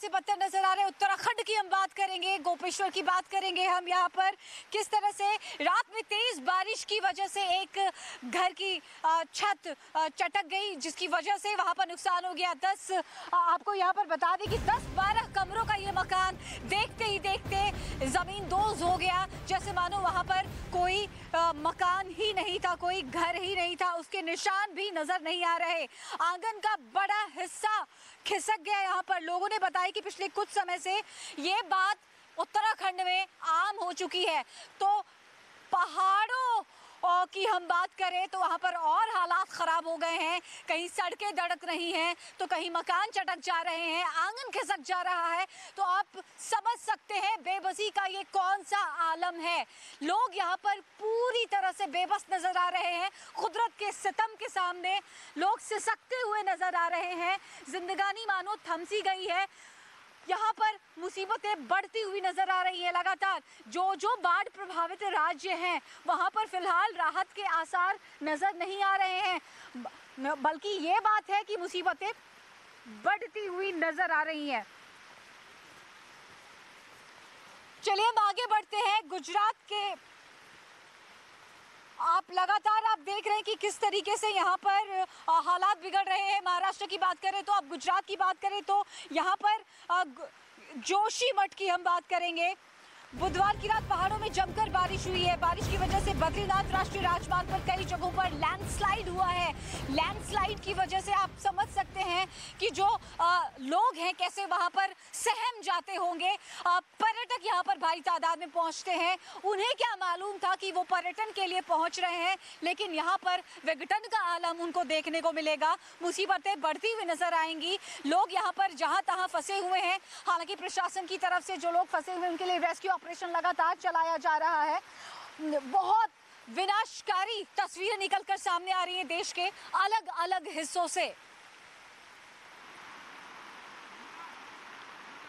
से बदतर नजर आ रहे हैं। उत्तराखंड की हम बात करेंगे, गोपेश्वर की बात करेंगे हम। यहाँ पर किस तरह से रात में तेज बारिश की वजह से एक घर की छत चटक गई, जिसकी वजह से वहां पर नुकसान हो गया। आपको यहाँ पर बता दें कि 10-12 कमरों का ये मकान देखते ही देखते जमीन दोज हो गया, जैसे मानो वहां पर कोई मकान ही नहीं था, कोई घर ही नहीं था, उसके निशान भी नजर नहीं आ रहे। आंगन का बड़ा हिस्सा खिसक गया। यहाँ पर लोगों ने बताया कि पिछले कुछ समय से ये बात उत्तराखंड में आम हो चुकी है। तो पहाड़ों की हम बात करें तो वहाँ पर और हालात ख़राब हो गए हैं। कहीं सड़कें धड़क रही हैं तो कहीं मकान चटक जा रहे हैं, आंगन खिसक जा रहा है। तो आप समझ सकते हैं बेबसी का ये कौन सा आलम है। लोग यहाँ पर पूरी तरह से बेबस नज़र आ रहे हैं। कुदरत के सितम के सामने लोग सिसकते हुए नज़र आ रहे हैं। जिंदगानी मानो थम सी गई है। यहाँ पर मुसीबतें बढ़ती हुई नजर आ रही है लगातार। जो बाढ़ प्रभावित राज्य हैं वहाँ पर फिलहाल राहत के आसार नजर नहीं आ रहे हैं, बल्कि ये बात है कि मुसीबतें बढ़ती हुई नजर आ रही हैं। चलिए हम आगे बढ़ते हैं। गुजरात के आप देख रहे हैं कि किस तरीके से यहाँ पर हालात बिगड़ रहे हैं। महाराष्ट्र की बात करें तो, आप गुजरात की बात करें तो यहाँ पर जोशीमठ की हम बात करेंगे। बुधवार की रात पहाड़ों में जमकर बारिश हुई है। बारिश की वजह से बद्रीनाथ राष्ट्रीय राजमार्ग पर कई जगहों पर लैंडस्लाइड हुआ है। लैंडस्लाइड की वजह से आप समझ सकते हैं कि जो लोग हैं कैसे वहां पर सहम जाते होंगे। पर्यटक यहां पर भारी तादाद में पहुंचते हैं। उन्हें क्या मालूम था कि वो पर्यटन के लिए पहुंच रहे हैं, लेकिन यहाँ पर विघटन का आलम उनको देखने को मिलेगा। मुसीबतें बढ़ती हुई नजर आएंगी। लोग यहाँ पर जहां तहां फंसे हुए हैं। हालांकि प्रशासन की तरफ से जो लोग फंसे हुए हैं उनके लिए रेस्क्यू ऑपरेशन लगातार चलाया जा रहा है। बहुत विनाशकारी तस्वीरें निकलकर सामने आ रही हैं देश के अलग अलग हिस्सों से।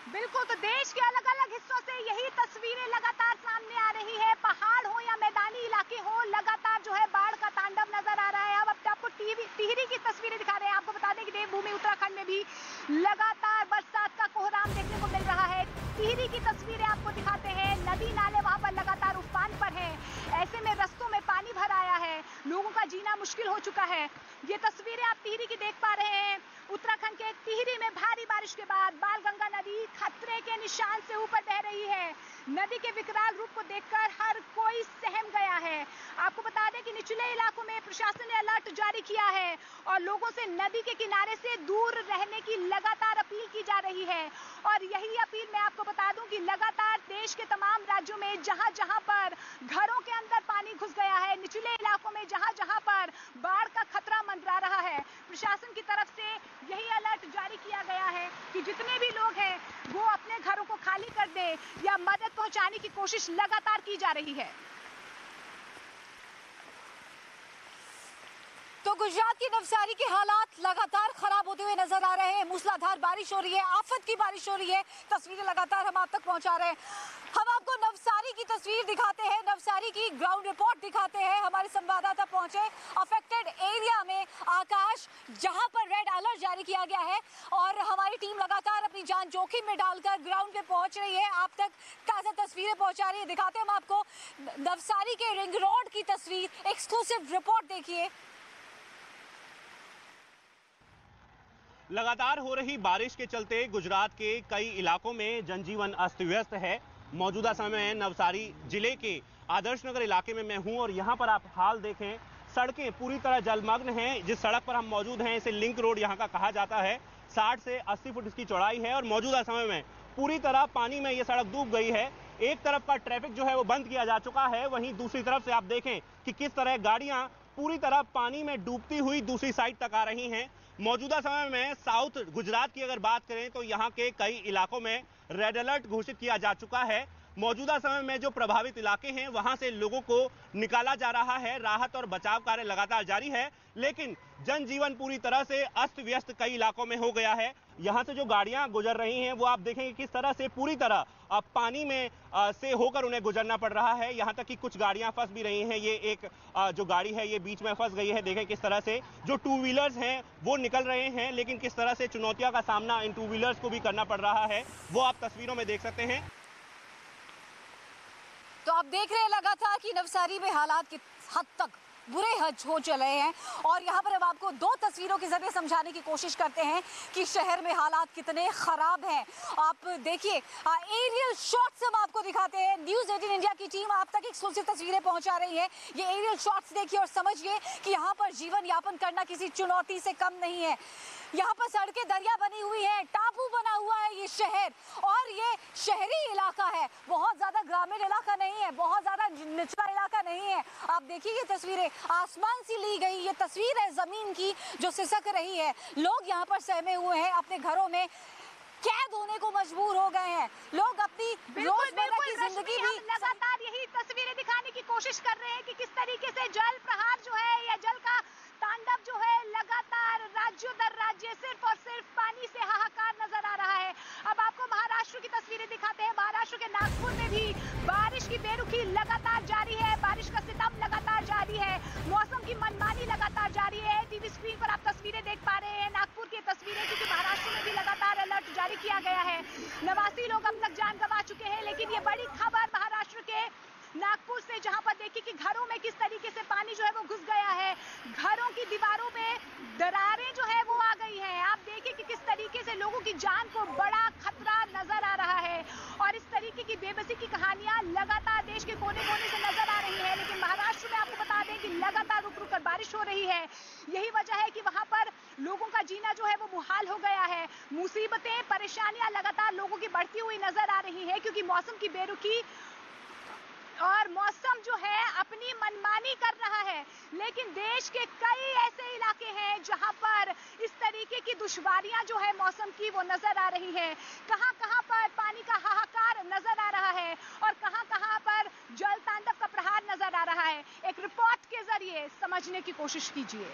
बिल्कुल, तो देश के अलग अलग हिस्सों से यही तस्वीरें लगातार सामने आ रही है। पहाड़ हो या मैदानी इलाके हो, लगातार जो है बाढ़ का तांडव नजर आ रहा है। अब आपको टिहरी की तस्वीरें दिखा रहे हैं। आपको बता दें कि देवभूमि उत्तराखंड में भी लगातार बरसात का कोहराम देखने को मिल रहा है। टिहरी की तस्वीरें आपको दिखाते हैं। नदी नाले वहां पर लगातार उफान पर हैं। ऐसे में रस्तों में पानी भर आया है, लोगों का जीना मुश्किल हो चुका है। ये तस्वीरें आप टिहरी की देख पा रहे हैं। उत्तराखंड के टिहरी में भारी बारिश के बाद बालगंगा नदी खतरे के निशान से ऊपर बह रही है। नदी के विकराल रूप को देखकर हर कोई सहम गया है। आपको बता दें कि निचले इलाकों में प्रशासन ने अलर्ट जारी किया है और लोगों से नदी के किनारे से दूर रहने की लगातार अपील की जा रही है। और यही अपील मैं आपको बता दूं कि लगातार देश के तमाम राज्यों में जहां जहां पर घरों के अंदर पानी घुस गया है, निचले इलाकों में जहां जहां पर बाढ़ का खतरा मंडरा रहा है, प्रशासन की तरफ से यही अलर्ट जारी किया गया है कि जितने भी लोग हैं वो अपने घरों को खाली कर दे या मदद पहुंचाने की कोशिश लगातार की जा रही है। तो गुजरात की नवसारी के हालात लगातार खराब होते हुए नजर आ रहे हैं। मूसलाधार बारिश हो रही है, आफत की बारिश हो रही है। तस्वीरें लगातार हम आप तक पहुंचा रहे हैं। हम आपको नवसारी की तस्वीर दिखाते हैं, नवसारी की ग्राउंड रिपोर्ट दिखाते हैं। हमारे संवाददाता पहुंचे अफेक्टेड एरिया में, आकाश, जहां पर रेड अलर्ट जारी किया गया है और हमारी टीम लगातार अपनी जान जोखिम में डालकर ग्राउंड पे पहुंच रही है। आप तक ताज़ा तस्वीरें पहुंचा रही है। दिखाते हैं हम आपको नवसारी के रिंग रोड की तस्वीर, एक्सक्लूसिव रिपोर्ट देखिए। लगातार हो रही बारिश के चलते गुजरात के कई इलाकों में जनजीवन अस्त व्यस्त है। मौजूदा समय में नवसारी जिले के आदर्श नगर इलाके में मैं हूं और यहां पर आप हाल देखें, सड़कें पूरी तरह जलमग्न हैं। जिस सड़क पर हम मौजूद हैं इसे लिंक रोड यहां का कहा जाता है। 60 से 80 फुट इसकी चौड़ाई है और मौजूदा समय में पूरी तरह पानी में ये सड़क डूब गई है। एक तरफ का ट्रैफिक जो है वो बंद किया जा चुका है, वहीं दूसरी तरफ से आप देखें कि किस तरह गाड़ियां पूरी तरह पानी में डूबती हुई दूसरी साइड तक आ रही हैं। मौजूदा समय में साउथ गुजरात की अगर बात करें तो यहाँ के कई इलाकों में रेड अलर्ट घोषित किया जा चुका है। मौजूदा समय में जो प्रभावित इलाके हैं वहां से लोगों को निकाला जा रहा है। राहत और बचाव कार्य लगातार जारी है, लेकिन जनजीवन पूरी तरह से अस्त व्यस्त कई इलाकों में हो गया है। यहाँ से जो गाड़ियां गुजर रही हैं वो आप देखेंगे किस तरह से पूरी तरह पानी में से होकर उन्हें गुजरना पड़ रहा है। यहाँ तक कि कुछ गाड़ियां फंस भी रही हैं। ये एक जो गाड़ी है ये बीच में फंस गई है। देखें किस तरह से जो टू व्हीलर्स हैं वो निकल रहे हैं, लेकिन किस तरह से चुनौतियों का सामना इन टू व्हीलर्स को भी करना पड़ रहा है वो आप तस्वीरों में देख सकते हैं। तो आप देख रहे हैं लगातार कि नवसारी में हालात किस हद तक बुरे हो चले हैं और यहाँ पर हम आपको दो तस्वीरों के जरिए समझाने की कोशिश करते हैं कि शहर में हालात कितने खराब हैं। आप देखिए एरियल शॉट्स हम आपको दिखाते हैं। न्यूज़ 18 इंडिया की टीम आप तक एक्सक्लूसिव तस्वीरें पहुंचा रही है। ये एरियल शॉट्स देखिए और समझिए कि यहाँ पर जीवन यापन करना किसी चुनौती से कम नहीं है। यहाँ पर सड़कें दरिया बनी हुई है, टापू बना हुआ है ये शहर, और ये शहरी इलाका है, बहुत ज्यादा ग्रामीण इलाका नहीं है, बहुत ज्यादा निचला इलाका नहीं है। आप देखिए ये तस्वीरें आसमान से ली गई ये तस्वीर है जमीन की जो सिसक रही है। लोग यहाँ पर सहमे हुए हैं, अपने घरों में कैद होने को मजबूर हो गए हैं। लोग अपनी रोजमर्रा की जिंदगी भी लगातार यही तस्वीरें दिखाने की कोशिश कर रहे हैं कि किस तरीके से जल प्रहार जो है या जल का तांडव जो है लगातार राज्यों दर राज्य सिर्फ और सिर्फ पानी से हाहाकार नजर आ रहा है। अब आपको महाराष्ट्र की तस्वीरें दिखाते हैं। महाराष्ट्र के नागपुर में भी बारिश की बेरुखी लगातार जारी है, बारिश का सितम लगातार जारी है, मौसम की मनमानी लगातार जारी है। टीवी स्क्रीन पर आप तस्वीरें देख पा रहे हैं नागपुर की तस्वीरें, क्योंकि महाराष्ट्र में भी लगातार अलर्ट जारी किया गया है। 89 लोग अब तक जान गंवा चुके हैं, लेकिन ये बड़ी खबर महाराष्ट्र के नागपुर से, जहां पर देखिए कि घरों में किस तरीके से पानी जो है वो घुस गया है, घरों की दीवारों में दरारें जो है वो आ गई हैं। आप देखिए कि किस तरीके से लोगों की जान को बड़ा खतरा नजर आ रहा है और इस तरीके की बेबसी की कहानियां लगातार देश के कोने-कोने से नजर आ रही है। लेकिन महाराष्ट्र में आपको बता दें कि लगातार रुक-रुक कर बारिश हो रही है। यही वजह है कि वहां पर लोगों का जीना जो है वो मुहाल हो गया है। मुसीबतें, परेशानियां लगातार लोगों की बढ़ती हुई नजर आ रही है, क्योंकि मौसम की बेरुखी और मौसम जो है अपनी मनमानी कर रहा है। लेकिन देश के कई ऐसे इलाके हैं जहां पर इस तरीके की दुश्वारियां जो है मौसम की वो नजर आ रही है। कहां-कहां पर पानी का हाहाकार नजर आ रहा है और कहां-कहां पर जल तांडव का प्रहार नजर आ रहा है। एक रिपोर्ट के जरिए समझने की कोशिश कीजिए।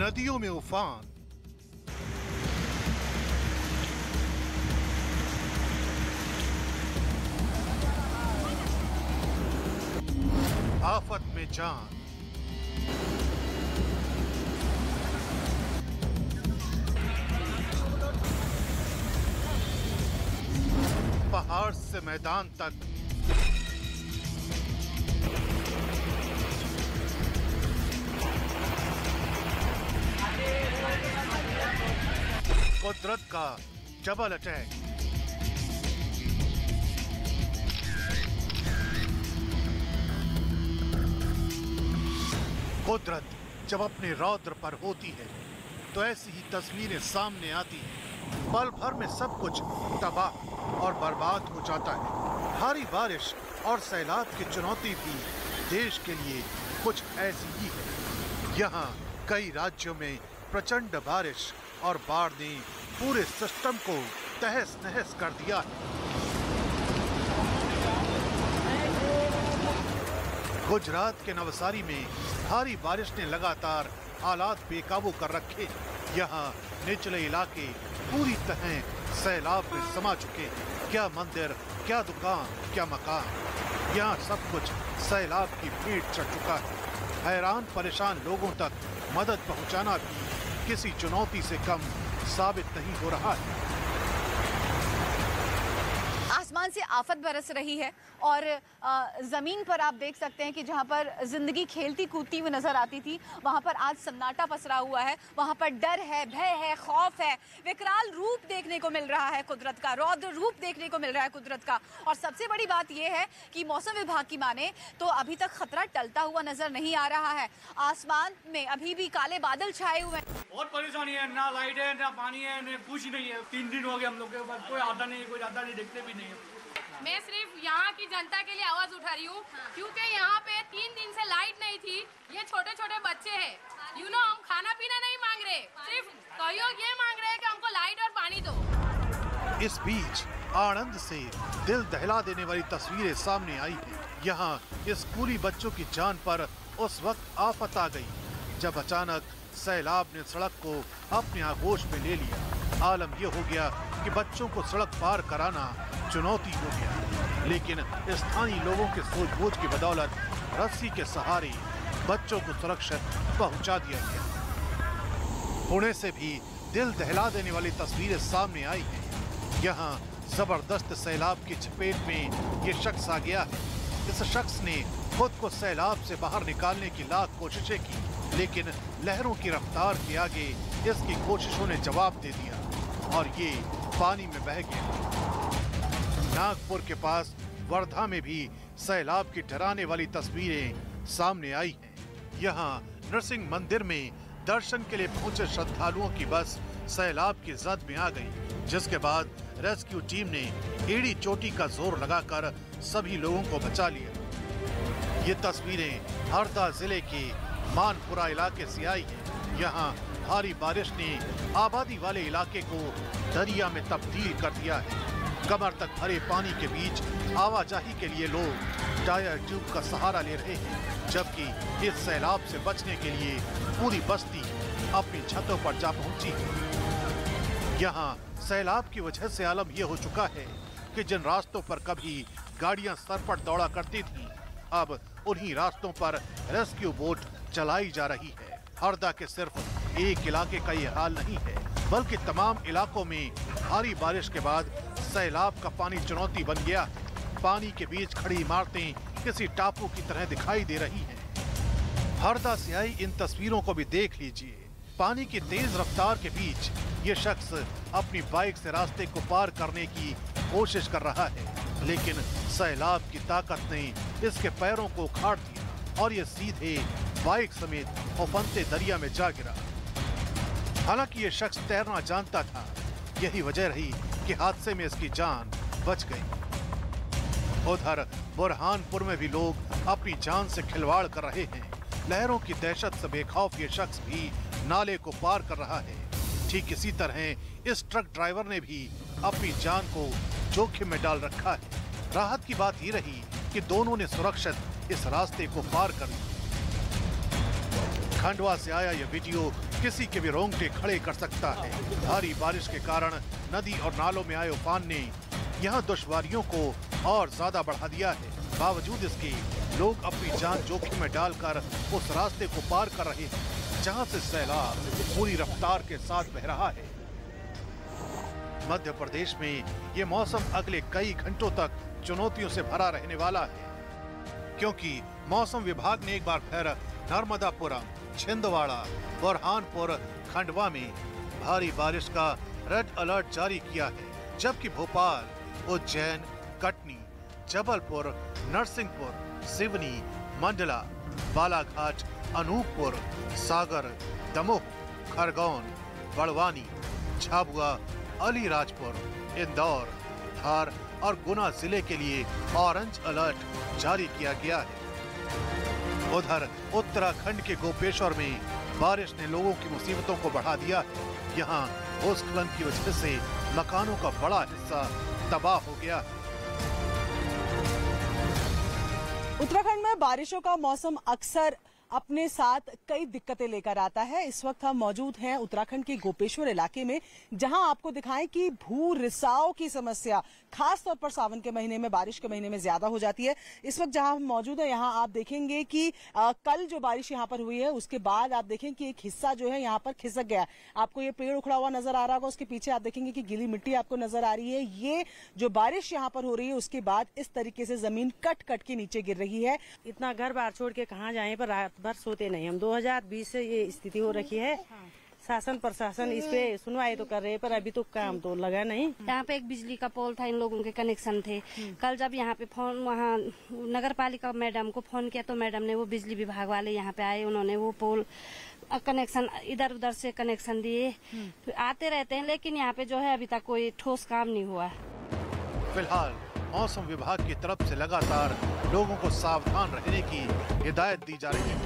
नदियों में उफान, आफत में जान, पहाड़ से मैदान तक कुदरत का डबल अटैक। कुदरत जब अपने रौद्र पर होती है तो ऐसी ही तस्वीरें सामने आती हैं। पल भर में सब कुछ तबाह और बर्बाद हो जाता है। भारी बारिश और सैलाब की चुनौती भी देश के लिए कुछ ऐसी ही है। यहाँ कई राज्यों में प्रचंड बारिश और बाढ़ ने पूरे सिस्टम को तहस नहस कर दिया है। गुजरात के नवसारी में भारी बारिश ने लगातार हालात बेकाबू कर रखे। यहाँ निचले इलाके पूरी तरह सैलाब में समा चुके। क्या मंदिर, क्या दुकान, क्या मकान, यहाँ सब कुछ सैलाब की भेंट चढ़ चुका है। हैरान परेशान लोगों तक मदद पहुंचाना भी किसी चुनौती से कम साबित नहीं हो रहा है। आसमान से आफत बरस रही है और जमीन पर आप देख सकते हैं कि जहां पर जिंदगी खेलती कूदती हुई नजर आती थी वहां पर आज सन्नाटा पसरा हुआ है। वहां पर डर है, भय है, खौफ है, विकराल रूप देखने को मिल रहा है कुदरत का, रौद्र रूप देखने को मिल रहा है कुदरत का। और सबसे बड़ी बात यह है कि मौसम विभाग की माने तो अभी तक खतरा टलता हुआ नजर नहीं आ रहा है। आसमान में अभी भी काले बादल छाए हुए हैं। बहुत परेशानी है, ना लाइट है, ना पानी है, ना कुछ नहीं है। 3 दिन हो गए हम लोग के पास, कोई आता नहीं, कोई जाता नहीं, देखते भी नहीं है। मैं सिर्फ यहाँ की जनता के लिए आवाज उठा रही हूँ, क्योंकि यहाँ पे 3 दिन से लाइट नहीं थी। ये छोटे छोटे बच्चे हैं, हम खाना पीना नहीं मांग रहे, सिर्फ सहयोग ये मांग रहे हैं कि हमको लाइट और पानी दो। इस बीच आणंद से दिल दहला देने वाली तस्वीरें सामने आई हैं। यहाँ स्कूली बच्चों की जान पर उस वक्त आफत आ गई जब अचानक सैलाब ने सड़क को अपने आगोश में ले लिया। आलम यह हो गया कि बच्चों को सड़क पार कराना चुनौती हो गया, लेकिन स्थानीय लोगों के सूझबूझ की बदौलत रस्सी के सहारे बच्चों को सुरक्षित पहुंचा दिया गया। पुणे से भी दिल दहला देने वाली तस्वीरें सामने आई हैं। यहाँ जबरदस्त सैलाब की चपेट में ये शख्स आ गया है। इस शख्स ने खुद को सैलाब से बाहर निकालने की लाख कोशिशें की, लेकिन लहरों की रफ्तार के आगे इसकी कोशिशों ने जवाब दे दिया और ये पानी में बह गया। नागपुर के पास वर्धा में भी सैलाब की डराने वाली तस्वीरें सामने आई हैं। यहाँ नरसिंह मंदिर में दर्शन के लिए पहुंचे श्रद्धालुओं की बस सैलाब की जद में आ गई, जिसके बाद रेस्क्यू टीम ने एड़ी चोटी का जोर लगाकर सभी लोगों को बचा लिया। ये तस्वीरें हरदा जिले के मानपुरा इलाके से आई हैं। यहाँ भारी बारिश ने आबादी वाले इलाके को दरिया में तब्दील कर दिया है। कमर तक भरे पानी के बीच आवाजाही के लिए लोग टायर ट्यूब का सहारा ले रहे हैं, जबकि इस सैलाब से बचने के लिए पूरी बस्ती अपनी छतों पर जा पहुंची है। यहाँ सैलाब की वजह से आलम यह हो चुका है कि जिन रास्तों पर कभी गाड़ियां सरपट दौड़ा करती थीं, अब उन्हीं रास्तों पर रेस्क्यू बोट चलाई जा रही है। हरदा के सिर्फ एक इलाके का ये हाल नहीं है, बल्कि तमाम इलाकों में भारी बारिश के बाद सैलाब का पानी चुनौती बन गया है। पानी के बीच खड़ी इमारतें किसी टापू की तरह दिखाई दे रही हैं। हरदा से आई इन तस्वीरों को भी देख लीजिए। पानी की तेज रफ्तार के बीच ये शख्स अपनी बाइक से रास्ते को पार करने की कोशिश कर रहा है, लेकिन सैलाब की ताकत ने इसके पैरों को उखाड़ दिया और ये सीधे बाइक समेत उफनते दरिया में जा गिरा। हालांकि ये शख्स तैरना जानता था, यही वजह रही कि हादसे में इसकी जान बच गई। उधर बुरहानपुर में भी लोग अपनी जान से खिलवाड़ कर रहे हैं। लहरों की दहशत से बेखौफ ये शख्स भी नाले को पार कर रहा है। ठीक इसी तरह इस ट्रक ड्राइवर ने भी अपनी जान को जोखिम में डाल रखा है। राहत की बात ये रही कि दोनों ने सुरक्षित इस रास्ते को पार कर लिया। खंडवा से आया यह वीडियो किसी के भी रोंगटे खड़े कर सकता है। भारी बारिश के कारण नदी और नालों में आए उफान ने यहाँ दुश्वारियों को और ज्यादा बढ़ा दिया है। बावजूद इसके लोग अपनी जान जोखिम में डालकर उस रास्ते को पार कर रहे हैं, जहाँ से सैलाब पूरी रफ्तार के साथ बह रहा है। मध्य प्रदेश में ये मौसम अगले कई घंटों तक चुनौतियों से भरा रहने वाला है, क्योंकि मौसम विभाग ने एक बार फिर नर्मदापुरम, छिंदवाड़ा, बुरहानपुर, खंडवा में भारी बारिश का रेड अलर्ट जारी किया है, जबकि भोपाल, उज्जैन, कटनी, जबलपुर, नरसिंहपुर, सिवनी, मंडला, बालाघाट, अनूपपुर, सागर, दमोह, खरगोन, बड़वानी, झाबुआ, अलीराजपुर, इंदौर, धार और गुना जिले के लिए ऑरेंज अलर्ट जारी किया गया है। उधर उत्तराखंड के गोपेश्वर में बारिश ने लोगों की मुसीबतों को बढ़ा दिया है। यहाँ भूस्खलन की वजह से मकानों का बड़ा हिस्सा तबाह हो गया है। उत्तराखंड में बारिशों का मौसम अक्सर अपने साथ कई दिक्कतें लेकर आता है। इस वक्त हम मौजूद हैं उत्तराखंड के गोपेश्वर इलाके में, जहां आपको दिखाएं कि भू रिसाव की समस्या खास तौर पर सावन के महीने में, बारिश के महीने में ज्यादा हो जाती है। इस वक्त जहां हम मौजूद है, यहां आप देखेंगे कि कल जो बारिश यहां पर हुई है उसके बाद आप देखें कि एक हिस्सा जो है यहां पर खिसक गया। आपको ये पेड़ उखड़ा हुआ नजर आ रहा होगा, उसके पीछे आप देखेंगे कि गीली मिट्टी आपको नजर आ रही है। ये जो बारिश यहाँ पर हो रही है उसके बाद इस तरीके से जमीन कट कट के नीचे गिर रही है। इतना घर बार छोड़ के कहाँ जाए, पर रात भर सोते नहीं हम। 2020 से ये स्थिति हो रखी है। शासन प्रशासन इस पे सुनवाई तो कर रहे हैं, पर अभी तो काम तो लगा नहीं। यहाँ पे एक बिजली का पोल था, इन लोगों के कनेक्शन थे। कल जब यहाँ पे फोन, वहाँ नगर पालिका मैडम को फोन किया तो मैडम ने, वो बिजली विभाग वाले यहाँ पे आए, उन्होंने वो पोल कनेक्शन इधर उधर से कनेक्शन दिए। आते रहते हैं, लेकिन यहाँ पे जो है अभी तक कोई ठोस काम नहीं हुआ। फिलहाल मौसम विभाग की तरफ से लगातार लोगों को सावधान रहने की हिदायत दी जा रही है।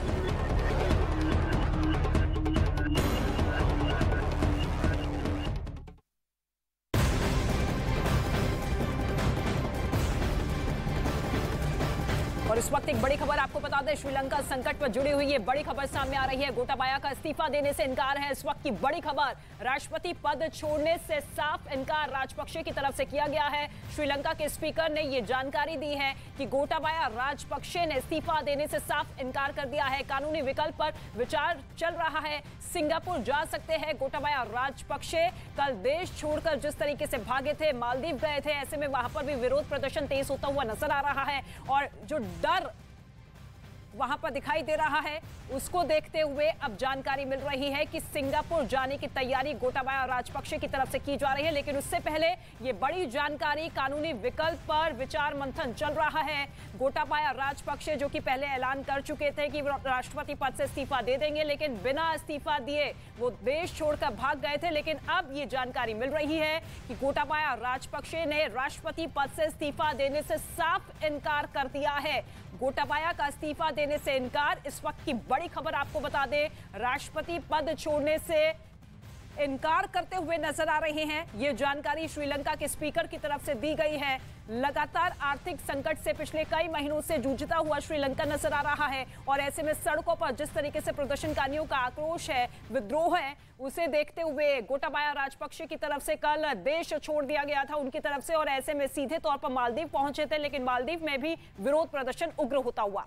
इस वक्त एक बड़ी खबर आपको बता दें, श्रीलंका संकट पर जुड़ी हुई ये बड़ी खबर सामने आ रही है। गोटाबाया का इस्तीफा देने से इनकार है इस वक्त की बड़ी खबर। राष्ट्रपति पद छोड़ने से साफ इनकार राजपक्षे की तरफ से किया गया है। श्रीलंका के स्पीकर ने ये जानकारी दी है कि गोटाबाया राजपक्षे ने इस्तीफा देने से साफ इनकार कर दिया है। कानूनी विकल्प पर विचार चल रहा है। सिंगापुर जा सकते हैं गोटाबाया राजपक्षे। कल देश छोड़कर जिस तरीके से भागे थे, मालदीव गए थे, ऐसे में वहां पर भी विरोध प्रदर्शन तेज होता हुआ नजर आ रहा है और जो डर वहां पर दिखाई दे रहा है उसको देखते हुए अब जानकारी मिल रही है कि सिंगापुर जाने की तैयारी गोटाबाया राजपक्षे की तरफ से की जा रही है। लेकिन उससे पहले ये बड़ी जानकारी, कानूनी विकल्प पर विचार मंथन चल रहा है। गोटाबाया राजपक्षे जो कि पहले ऐलान कर चुके थे कि वो राष्ट्रपति पद से इस्तीफा दे देंगे, लेकिन बिना इस्तीफा दिए वो देश छोड़कर भाग गए थे। लेकिन अब ये जानकारी मिल रही है कि गोटाबाया राजपक्षे ने राष्ट्रपति पद से इस्तीफा देने से साफ इनकार कर दिया है। गोटाबाया का इस्तीफा देने से इनकार, इस वक्त की बड़ी खबर आपको बता दें, राष्ट्रपति पद छोड़ने से इनकार करते हुए नजर आ रहे हैं। ये जानकारी श्रीलंका के स्पीकर की तरफ से दी गई है। लगातार आर्थिक संकट से पिछले कई महीनों से जूझता हुआ श्रीलंका नजर आ रहा है और ऐसे में सड़कों पर जिस तरीके से प्रदर्शनकारियों का आक्रोश है, विद्रोह है, उसे देखते हुए गोटाबाया राजपक्षे की तरफ से कल देश छोड़ दिया गया था उनकी तरफ से और ऐसे में सीधे तौर पर मालदीव पहुंचे थे। लेकिन मालदीव में भी विरोध प्रदर्शन उग्र होता हुआ